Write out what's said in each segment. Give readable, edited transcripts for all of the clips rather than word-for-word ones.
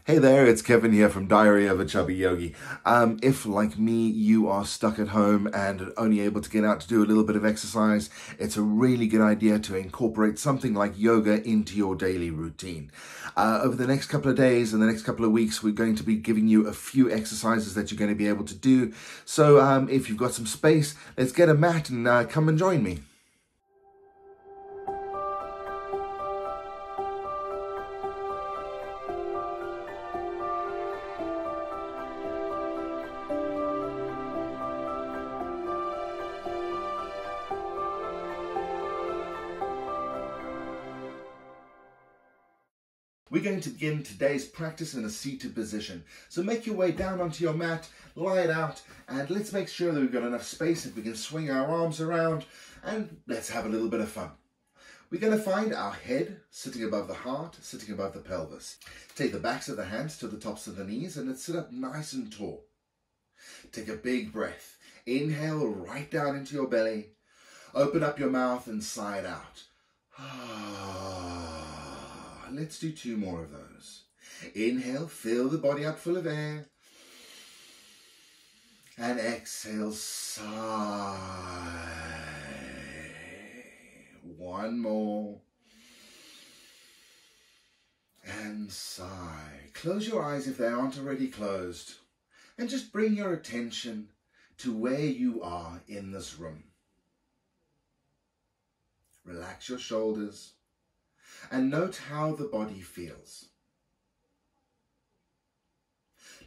Hey there, it's Kevin here from Diary of a Chubby Yogi. If, like me, you are stuck at home and only able to get out to do a little bit of exercise, it's a really good idea to incorporate something like yoga into your daily routine. Over the next couple of days and the next couple of weeks, we're going to be giving you a few exercises that you're going to be able to do. So if you've got some space, let's get a mat and come and join me. We're going to begin today's practice in a seated position. So make your way down onto your mat, lie it out, and let's make sure that we've got enough space if we can swing our arms around, and let's have a little bit of fun. We're going to find our head sitting above the heart, sitting above the pelvis. Take the backs of the hands to the tops of the knees and let's sit up nice and tall. Take a big breath. Inhale right down into your belly. Open up your mouth and sigh it out. Let's do 2 more of those. Inhale, fill the body up full of air. And exhale, sigh. 1 more. And sigh. Close your eyes if they aren't already closed. And just bring your attention to where you are in this room. Relax your shoulders. And note how the body feels.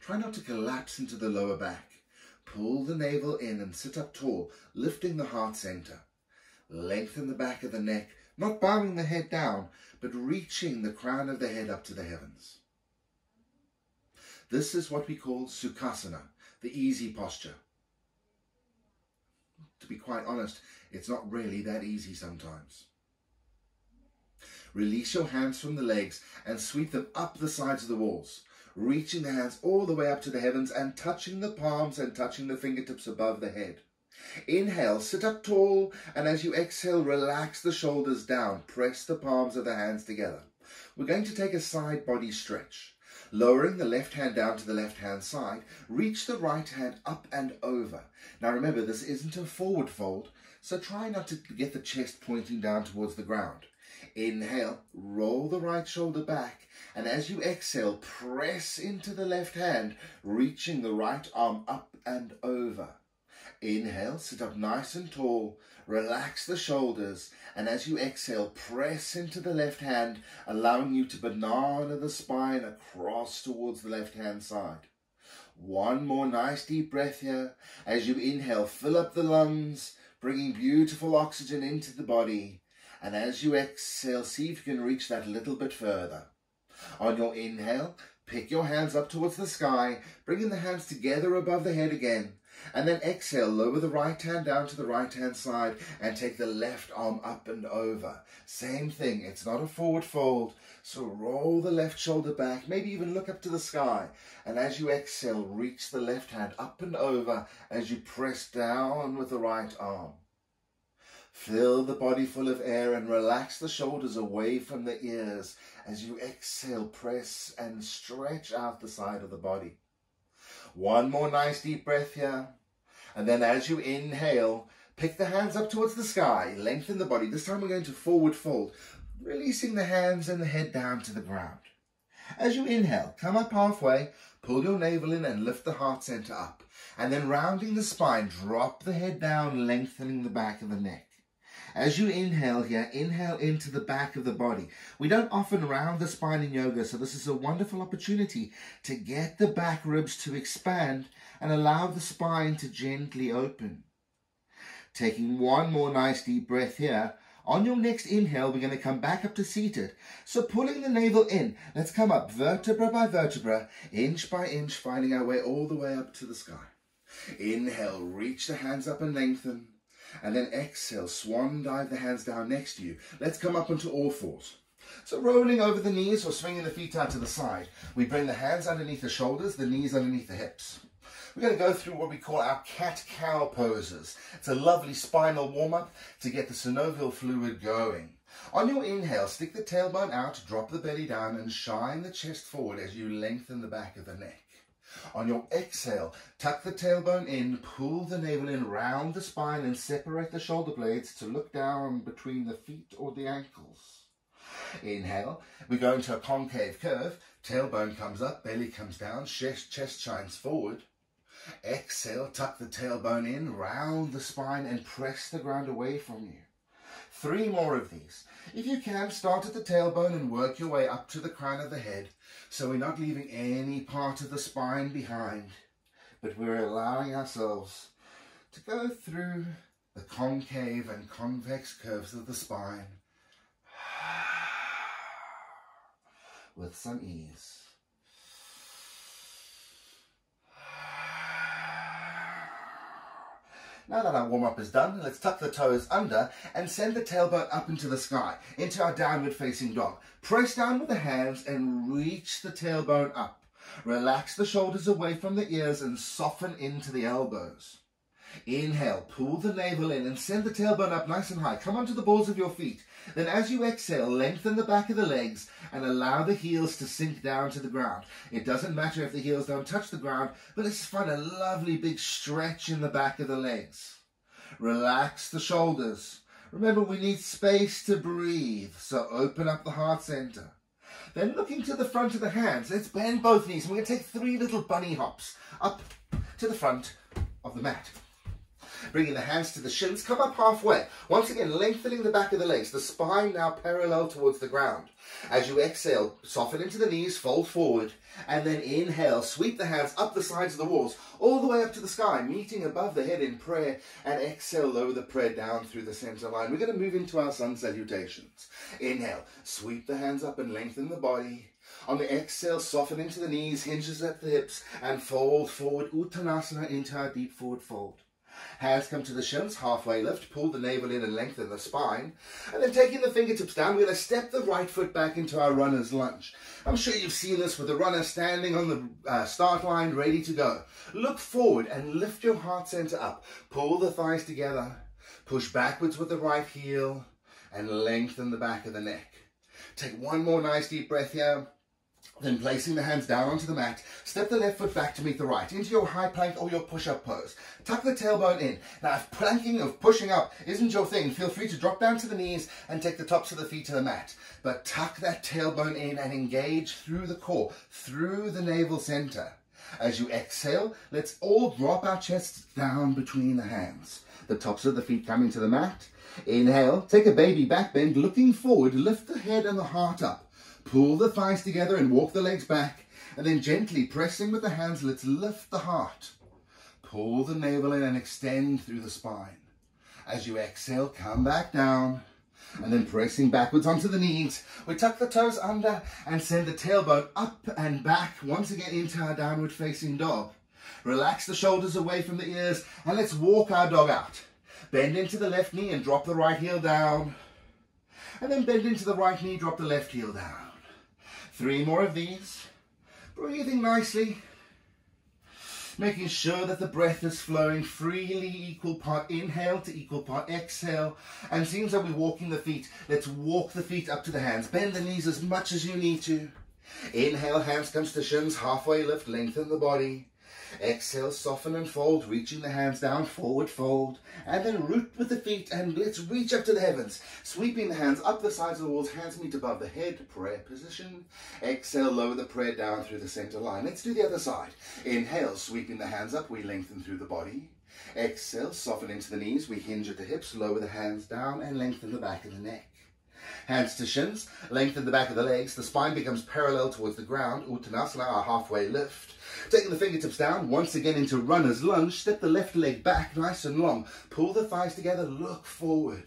Try not to collapse into the lower back. Pull the navel in and sit up tall, lifting the heart center. Lengthen the back of the neck, not bowing the head down, but reaching the crown of the head up to the heavens. This is what we call Sukhasana, the easy posture. To be quite honest, it's not really that easy sometimes. Release your hands from the legs and sweep them up the sides of the walls, reaching the hands all the way up to the heavens and touching the palms and touching the fingertips above the head. Inhale, sit up tall, and as you exhale, relax the shoulders down. Press the palms of the hands together. We're going to take a side body stretch. Lowering the left hand down to the left hand side, reach the right hand up and over. Now remember, this isn't a forward fold, so try not to get the chest pointing down towards the ground. Inhale, roll the right shoulder back, and as you exhale, press into the left hand, reaching the right arm up and over. Inhale, sit up nice and tall, relax the shoulders, and as you exhale, press into the left hand, allowing you to banana the spine across towards the left hand side. 1 more nice deep breath here. As you inhale, fill up the lungs, bringing beautiful oxygen into the body. And as you exhale, see if you can reach that a little bit further. On your inhale, pick your hands up towards the sky, bringing the hands together above the head again. And then exhale, lower the right hand down to the right hand side and take the left arm up and over. Same thing, it's not a forward fold. So roll the left shoulder back, maybe even look up to the sky. And as you exhale, reach the left hand up and over as you press down with the right arm. Fill the body full of air and relax the shoulders away from the ears. As you exhale, press and stretch out the side of the body. 1 more nice deep breath here. And then as you inhale, pick the hands up towards the sky, lengthen the body. This time we're going to forward fold, releasing the hands and the head down to the ground. As you inhale, come up halfway, pull your navel in and lift the heart center up. And then rounding the spine, drop the head down, lengthening the back of the neck. As you inhale here, inhale into the back of the body. We don't often round the spine in yoga, so this is a wonderful opportunity to get the back ribs to expand and allow the spine to gently open. Taking 1 more nice deep breath here. On your next inhale, we're going to come back up to seated. So pulling the navel in, let's come up vertebra by vertebra, inch by inch, finding our way all the way up to the sky. Inhale, reach the hands up and lengthen. And then exhale, swan dive the hands down next to you. Let's come up onto all fours. So rolling over the knees or swinging the feet out to the side. We bring the hands underneath the shoulders, the knees underneath the hips. We're going to go through what we call our cat-cow poses. It's a lovely spinal warm-up to get the synovial fluid going. On your inhale, stick the tailbone out, drop the belly down and shine the chest forward as you lengthen the back of the neck. On your exhale, tuck the tailbone in, pull the navel in round the spine and separate the shoulder blades to look down between the feet or the ankles. Inhale, we go into a concave curve, tailbone comes up, belly comes down, chest shines forward. Exhale, tuck the tailbone in, round the spine and press the ground away from you. 3 more of these. If you can, start at the tailbone and work your way up to the crown of the head, so we're not leaving any part of the spine behind, but we're allowing ourselves to go through the concave and convex curves of the spine with some ease. Now that our warm-up is done, let's tuck the toes under and send the tailbone up into the sky, into our downward facing dog. Press down with the hands and reach the tailbone up. Relax the shoulders away from the ears and soften into the elbows. Inhale, pull the navel in and send the tailbone up nice and high. Come onto the balls of your feet. Then as you exhale, lengthen the back of the legs and allow the heels to sink down to the ground. It doesn't matter if the heels don't touch the ground, but let's find a lovely big stretch in the back of the legs. Relax the shoulders. Remember, we need space to breathe, so open up the heart center. Then looking to the front of the hands, let's bend both knees. We're going to take 3 little bunny hops up to the front of the mat. Bringing the hands to the shins, come up halfway. Once again, lengthening the back of the legs, the spine now parallel towards the ground. As you exhale, soften into the knees, fold forward, and then inhale, sweep the hands up the sides of the walls, all the way up to the sky, meeting above the head in prayer, and exhale, lower the prayer down through the center line. We're going to move into our sun salutations. Inhale, sweep the hands up and lengthen the body. On the exhale, soften into the knees, hinges at the hips, and fold forward, Uttanasana, into our deep forward fold. Hands come to the shins, halfway lift, pull the navel in and lengthen the spine. And then taking the fingertips down, we're going to step the right foot back into our runner's lunge. I'm sure you've seen this with the runner standing on the start line, ready to go. Look forward and lift your heart center up. Pull the thighs together, push backwards with the right heel, and lengthen the back of the neck. Take 1 more nice deep breath here. Then placing the hands down onto the mat, step the left foot back to meet the right, into your high plank or your push-up pose. Tuck the tailbone in. Now, if planking or pushing up isn't your thing, feel free to drop down to the knees and take the tops of the feet to the mat. But tuck that tailbone in and engage through the core, through the navel center. As you exhale, let's all drop our chests down between the hands. The tops of the feet coming to the mat. Inhale, take a baby back bend, looking forward, lift the head and the heart up. Pull the thighs together and walk the legs back, and then gently pressing with the hands, let's lift the heart. Pull the navel in and extend through the spine. As you exhale, come back down, and then pressing backwards onto the knees, we tuck the toes under and send the tailbone up and back, once again into our downward facing dog. Relax the shoulders away from the ears, and let's walk our dog out. Bend into the left knee and drop the right heel down, and then bend into the right knee, drop the left heel down. 3 more of these. Breathing nicely. Making sure that the breath is flowing freely, equal part inhale to equal part exhale. And seeing as we're walking the feet, let's walk the feet up to the hands. Bend the knees as much as you need to. Inhale, hands comes to shins, halfway lift, lengthen the body. Exhale, soften and fold, reaching the hands down, forward fold, and then root with the feet, and let's reach up to the heavens. Sweeping the hands up the sides of the walls, hands meet above the head, prayer position. Exhale, lower the prayer down through the center line. Let's do the other side. Inhale, sweeping the hands up, we lengthen through the body. Exhale, soften into the knees, we hinge at the hips, lower the hands down, and lengthen the back of the neck. Hands to shins, lengthen the back of the legs, the spine becomes parallel towards the ground, Uttanasana, our halfway lift. Taking the fingertips down, once again into runner's lunge, step the left leg back nice and long, pull the thighs together, look forward.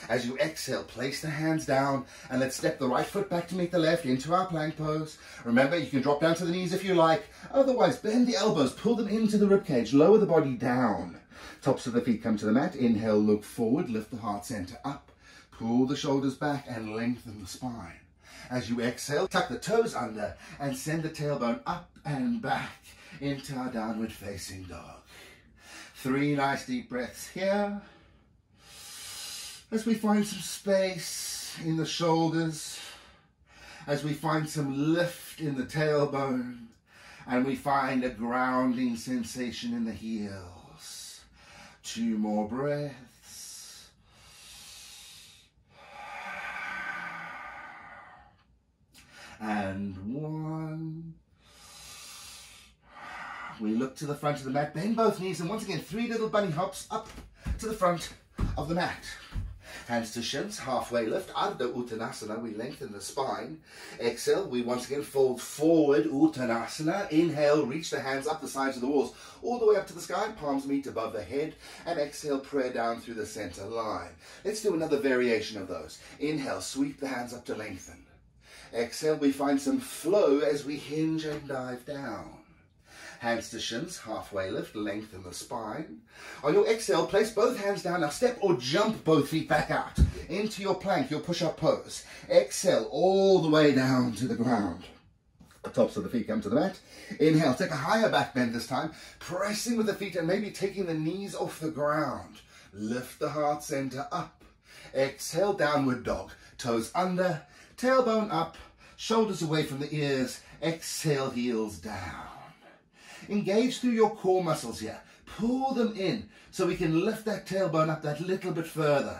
As you exhale, place the hands down, and let's step the right foot back to meet the left into our plank pose. Remember, you can drop down to the knees if you like, otherwise bend the elbows, pull them into the ribcage, lower the body down. Tops of the feet come to the mat, inhale, look forward, lift the heart center up. Pull the shoulders back and lengthen the spine. As you exhale, tuck the toes under and send the tailbone up and back into our downward facing dog. 3 nice deep breaths here. As we find some space in the shoulders as we find some lift in the tailbone and we find a grounding sensation in the heels. 2 more breaths. And 1. We look to the front of the mat, bend both knees, and once again 3 little bunny hops up to the front of the mat. Hands to shins, halfway lift, Ardha Uttanasana, we lengthen the spine. Exhale, we once again fold forward, Uttanasana. Inhale, reach the hands up the sides of the walls, all the way up to the sky, palms meet above the head. And exhale, prayer down through the center line. Let's do another variation of those. Inhale, sweep the hands up to lengthen. Exhale, we find some flow as we hinge and dive down. Hands to shins, halfway lift, lengthen the spine. On your exhale, place both hands down. Now step or jump both feet back out into your plank, your push-up pose. Exhale all the way down to the ground. The tops of the feet come to the mat. Inhale, take a higher back bend this time, pressing with the feet and maybe taking the knees off the ground. Lift the heart center up. Exhale, downward dog. Toes under, tailbone up, shoulders away from the ears. Exhale, heels down. Engage through your core muscles here. Pull them in so we can lift that tailbone up that little bit further.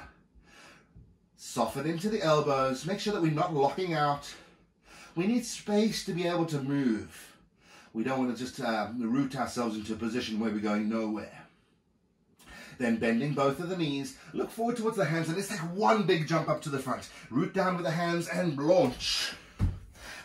Soften into the elbows. Make sure that we're not locking out. We need space to be able to move. We don't want to just root ourselves into a position where we're going nowhere. Then bending both of the knees, look forward towards the hands and let's take one big jump up to the front. Root down with the hands and launch.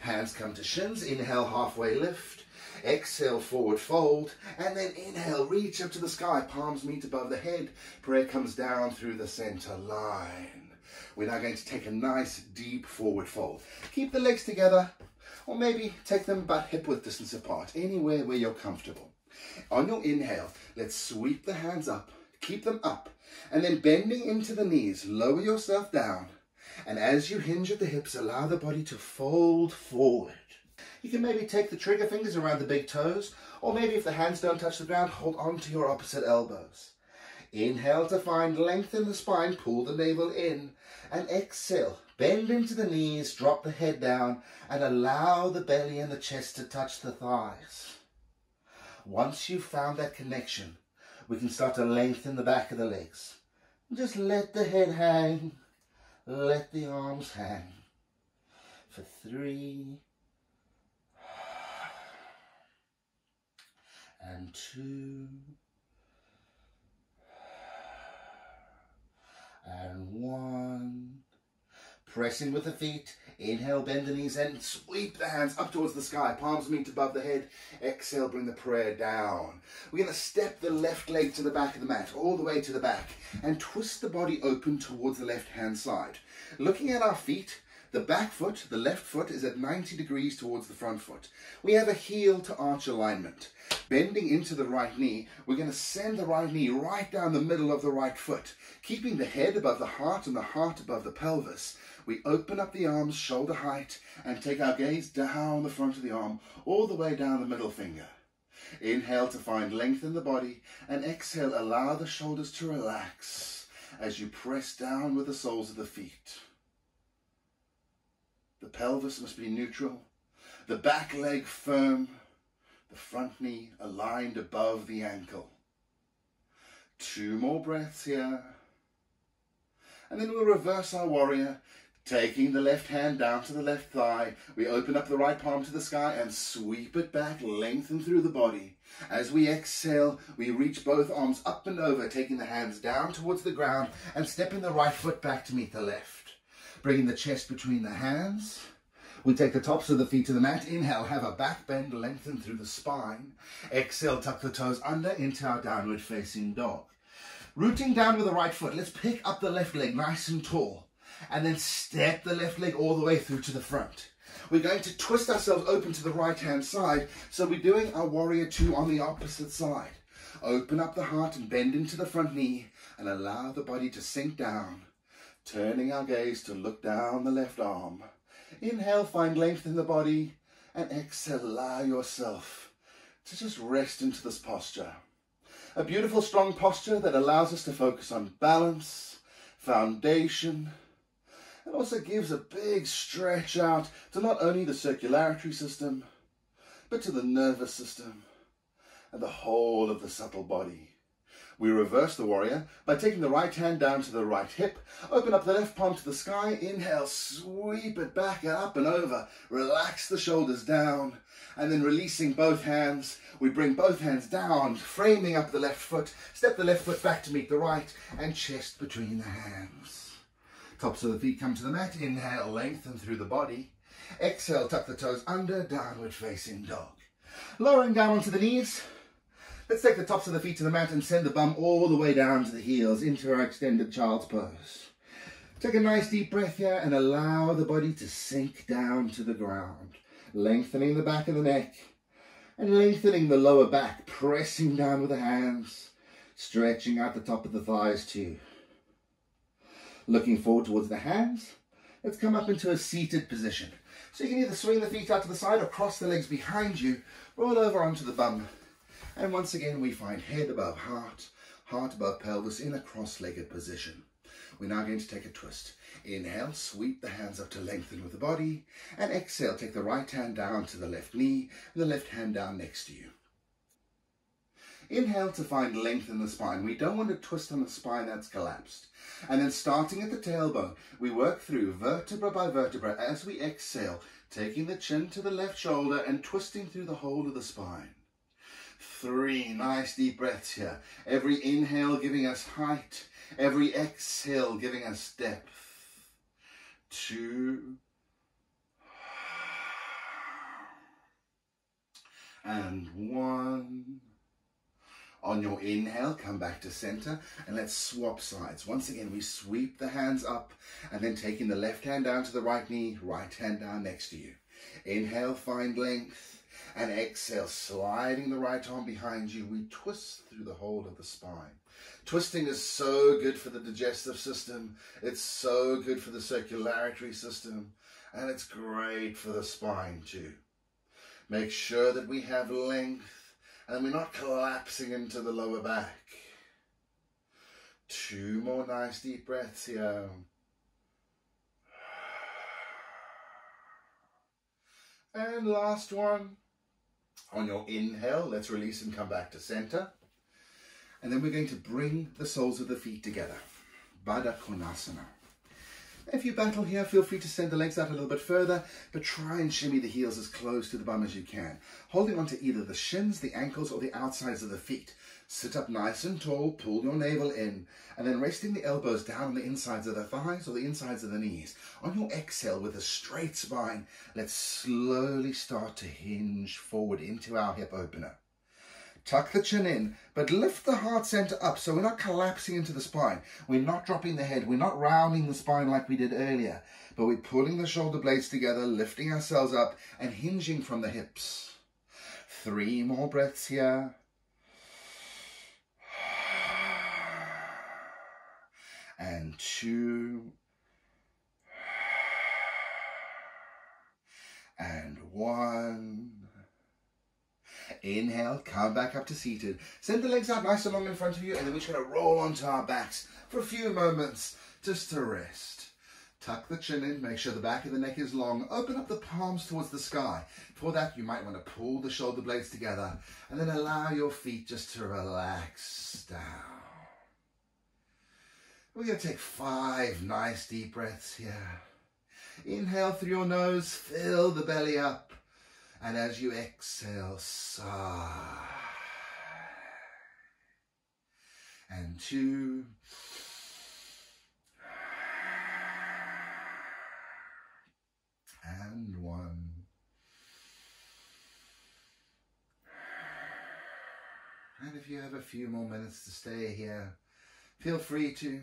Hands come to shins. Inhale, halfway lift. Exhale, forward fold, and then inhale, reach up to the sky, palms meet above the head. Prayer comes down through the center line. We're now going to take a nice deep forward fold. Keep the legs together, or maybe take them about hip width distance apart, anywhere where you're comfortable. On your inhale, let's sweep the hands up, keep them up, and then bending into the knees, lower yourself down, and as you hinge at the hips, allow the body to fold forward. You can maybe take the trigger fingers around the big toes, or maybe if the hands don't touch the ground, hold on to your opposite elbows. Inhale to find length in the spine, pull the navel in, and exhale. Bend into the knees, drop the head down, and allow the belly and the chest to touch the thighs. Once you've found that connection, we can start to lengthen the back of the legs. Just let the head hang, let the arms hang. For 3, and 2, and 1. Pressing with the feet. Inhale, bend the knees and sweep the hands up towards the sky. Palms meet above the head. Exhale, bring the prayer down. We're going to step the left leg to the back of the mat, all the way to the back, and twist the body open towards the left-hand side. Looking at our feet, the back foot, the left foot, is at 90 degrees towards the front foot. We have a heel to arch alignment. Bending into the right knee, we're going to send the right knee right down the middle of the right foot, keeping the head above the heart and the heart above the pelvis. We open up the arms shoulder height and take our gaze down the front of the arm, all the way down the middle finger. Inhale to find length in the body, and exhale, allow the shoulders to relax as you press down with the soles of the feet. The pelvis must be neutral, the back leg firm, the front knee aligned above the ankle. 2 more breaths here. And then we'll reverse our warrior, taking the left hand down to the left thigh. We open up the right palm to the sky and sweep it back, lengthen through the body. As we exhale, we reach both arms up and over, taking the hands down towards the ground and stepping the right foot back to meet the left. Bringing the chest between the hands. We take the tops of the feet to the mat. Inhale, have a back bend, lengthen through the spine. Exhale, tuck the toes under into our downward facing dog. Rooting down with the right foot, let's pick up the left leg nice and tall. And then step the left leg all the way through to the front. We're going to twist ourselves open to the right-hand side. So we're doing our warrior 2 on the opposite side. Open up the heart and bend into the front knee and allow the body to sink down. Turning our gaze to look down the left arm. Inhale, find length in the body, and exhale, allow yourself to just rest into this posture. A beautiful, strong posture that allows us to focus on balance, foundation, and also gives a big stretch out to not only the circulatory system, but to the nervous system and the whole of the supple body. We reverse the warrior by taking the right hand down to the right hip, open up the left palm to the sky, inhale, sweep it back and up and over, relax the shoulders down, and then releasing both hands, we bring both hands down, framing up the left foot, step the left foot back to meet the right, and chest between the hands. Tops of the feet come to the mat, inhale, lengthen through the body, exhale, tuck the toes under, downward facing dog. Lowering down onto the knees, let's take the tops of the feet to the mat and send the bum all the way down to the heels into our extended child's pose. Take a nice deep breath here and allow the body to sink down to the ground, lengthening the back of the neck and lengthening the lower back, pressing down with the hands, stretching out the top of the thighs too. Looking forward towards the hands, let's come up into a seated position. So you can either swing the feet out to the side or cross the legs behind you, roll over onto the bum. And once again, we find head above heart, heart above pelvis in a cross-legged position. We're now going to take a twist. Inhale, sweep the hands up to lengthen with the body. And exhale, take the right hand down to the left knee and the left hand down next to you. Inhale to find length in the spine. We don't want to twist on the spine that's collapsed. And then starting at the tailbone, we work through vertebra by vertebra as we exhale, taking the chin to the left shoulder and twisting through the whole of the spine. 3 nice deep breaths here. Every inhale giving us height. Every exhale giving us depth. 2. And 1. On your inhale, come back to center and let's swap sides. Once again, we sweep the hands up and then taking the left hand down to the right knee, right hand down next to you. Inhale, find length. And exhale, sliding the right arm behind you, we twist through the whole of the spine. Twisting is so good for the digestive system. It's so good for the circulatory system. And it's great for the spine too. Make sure that we have length and we're not collapsing into the lower back. 2 more nice deep breaths here. And last one. On your inhale, let's release and come back to center. And then we're going to bring the soles of the feet together. Baddha Konasana. If you battle here, feel free to send the legs out a little bit further, but try and shimmy the heels as close to the bum as you can, holding onto either the shins, the ankles, or the outsides of the feet. Sit up nice and tall, pull your navel in, and then resting the elbows down on the insides of the thighs or the insides of the knees. On your exhale with a straight spine, let's slowly start to hinge forward into our hip opener. Tuck the chin in, but lift the heart center up so we're not collapsing into the spine. We're not dropping the head. We're not rounding the spine like we did earlier, but we're pulling the shoulder blades together, lifting ourselves up and hinging from the hips. 3 more breaths here. And 2. And 1. Inhale, come back up to seated. Send the legs out nice and long in front of you, and then we're just going to roll onto our backs for a few moments just to rest. Tuck the chin in, make sure the back of the neck is long. Open up the palms towards the sky. For that, you might want to pull the shoulder blades together and then allow your feet just to relax down. We're going to take 5 nice deep breaths here. Inhale through your nose, fill the belly up. And as you exhale, sigh. And 2. And 1. And if you have a few more minutes to stay here, feel free to.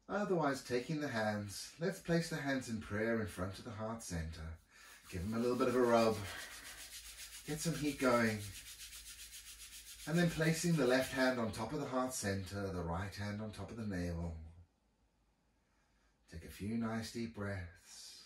Otherwise, taking the hands, let's place the hands in prayer in front of the heart center. Give them a little bit of a rub. Get some heat going. And then placing the left hand on top of the heart center, the right hand on top of the navel. Take a few nice deep breaths.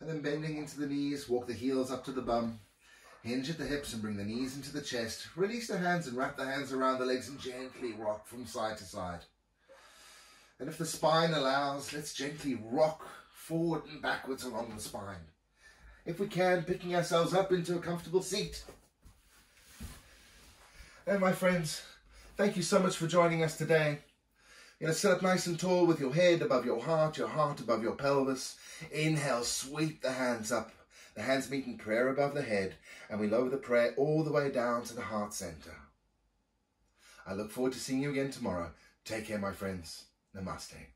And then bending into the knees, walk the heels up to the bum. Hinge at the hips and bring the knees into the chest. Release the hands and wrap the hands around the legs and gently rock from side to side. And if the spine allows, let's gently rock forward and backwards along the spine. If we can, picking ourselves up into a comfortable seat. And my friends, thank you so much for joining us today. You're going to sit up nice and tall with your head above your heart above your pelvis. Inhale, sweep the hands up. The hands meet in prayer above the head, and we lower the prayer all the way down to the heart center. I look forward to seeing you again tomorrow. Take care, my friends. Namaste.